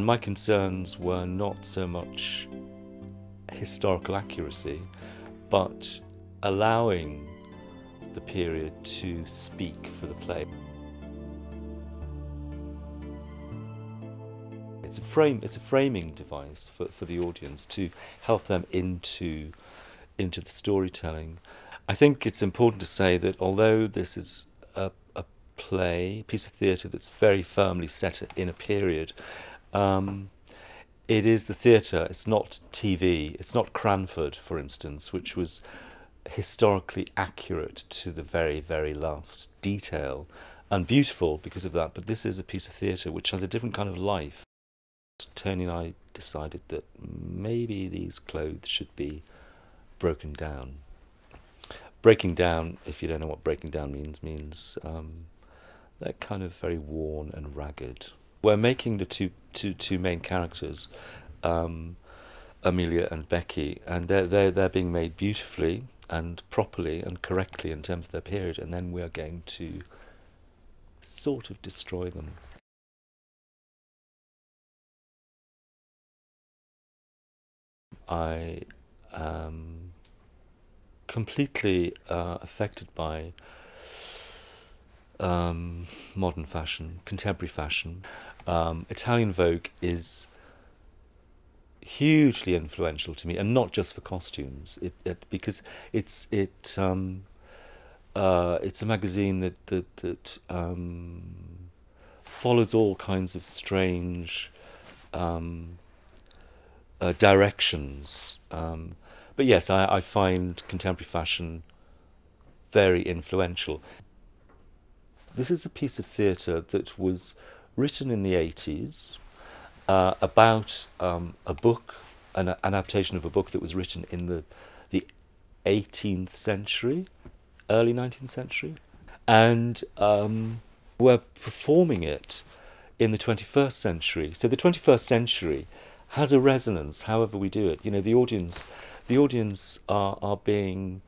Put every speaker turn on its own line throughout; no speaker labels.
My concerns were not so much historical accuracy, but allowing the period to speak for the play. It's a framing device for the audience to help them into the storytelling. I think it's important to say that although this is a piece of theatre that's very firmly set in a period, it is the theatre, it's not TV, it's not Cranford, for instance, which was historically accurate to the very, very last detail, and beautiful because of that, but this is a piece of theatre which has a different kind of life. Tony and I decided that maybe these clothes should be broken down. Breaking down, if you don't know what breaking down means they're kind of very worn and ragged. We're making the two main characters, Amelia and Becky, and they're being made beautifully and properly and correctly in terms of their period, and then we are going to sort of destroy them. I am completely affected by modern fashion, contemporary fashion. Italian Vogue is hugely influential to me, and not just for costumes. Because it's a magazine that follows all kinds of strange directions. But yes, I find contemporary fashion very influential. This is a piece of theatre that was written in the 80s about a book, an adaptation of a book that was written in the 18th century, early 19th century. And we're performing it in the 21st century. So the 21st century has a resonance, however we do it. You know, the audience are being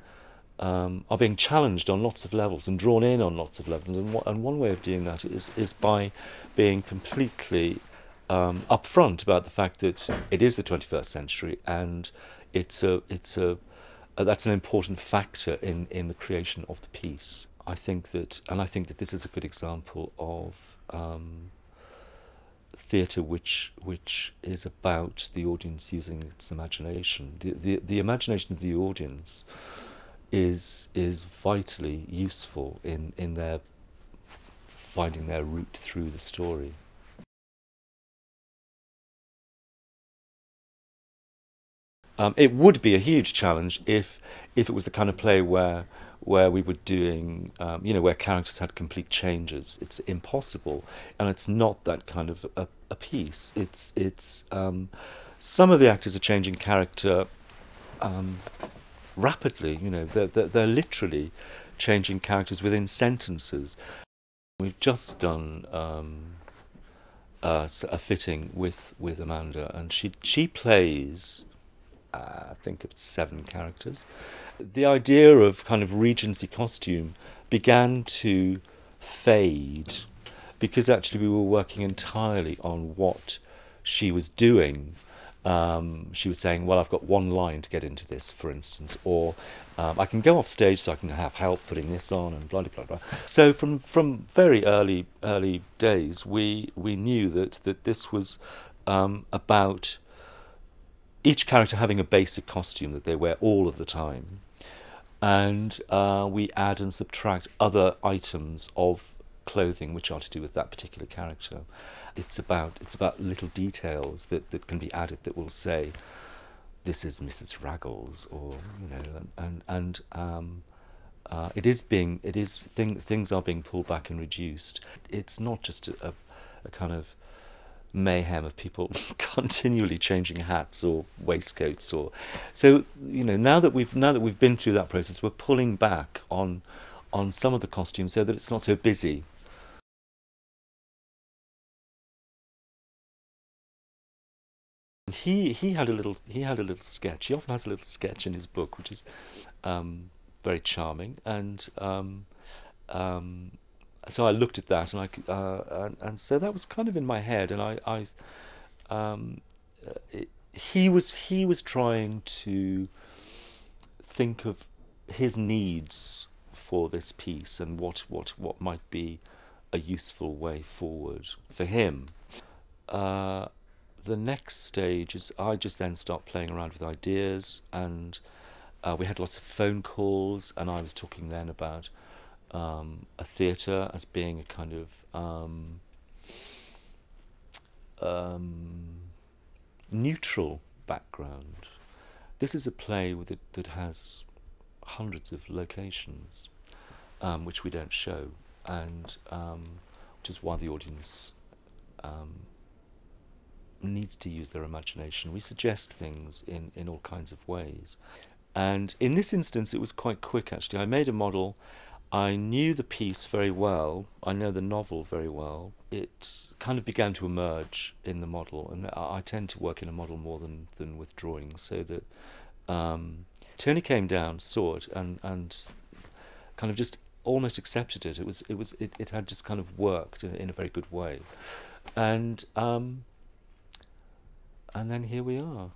challenged on lots of levels and drawn in on lots of levels. And one way of doing that is by being completely upfront about the fact that it is the 21st century, and that's an important factor in the creation of the piece. I think that this is a good example of theatre which is about the audience using its imagination. The imagination of the audience is vitally useful in their finding their route through the story. It would be a huge challenge if it was the kind of play where we were doing, where characters had complete changes. It's impossible, and it's not that kind of a piece. It's some of the actors are changing character rapidly. You know, they're literally changing characters within sentences. We've just done a fitting with Amanda, and she plays, I think it's 7 characters. The idea of kind of Regency costume began to fade because actually we were working entirely on what she was doing. She was saying, well, I've got one line to get into this, for instance, or I can go off stage so I can have help putting this on, and blah, blah, blah. So from very early days, we knew that this was about each character having a basic costume that they wear all of the time, and we add and subtract other items of clothing which are to do with that particular character. It's about little details that can be added that will say, this is Mrs. Raggles, or things are being pulled back and reduced. It's not just a kind of mayhem of people continually changing hats or waistcoats, or so now that we've been through that process, we're pulling back on some of the costumes so that it's not so busy. He had a little sketch. He often has a little sketch in his book, which is very charming, and so I looked at that, and so that was kind of in my head, and um, he was trying to think of his needs for this piece and what might be a useful way forward for him. Uh, the next stage is I just then start playing around with ideas, and we had lots of phone calls, and I was talking then about a theatre as being a kind of neutral background. This is a play that has hundreds of locations, which we don't show, and which is why the audience needs to use their imagination. We suggest things in all kinds of ways. And in this instance, it was quite quick, actually. I made a model. I knew the piece very well. I know the novel very well. It kind of began to emerge in the model, and I tend to work in a model more than with drawings, so that Tony came down, saw it, and kind of just almost accepted it. It had just kind of worked in a very good way, and then here we are.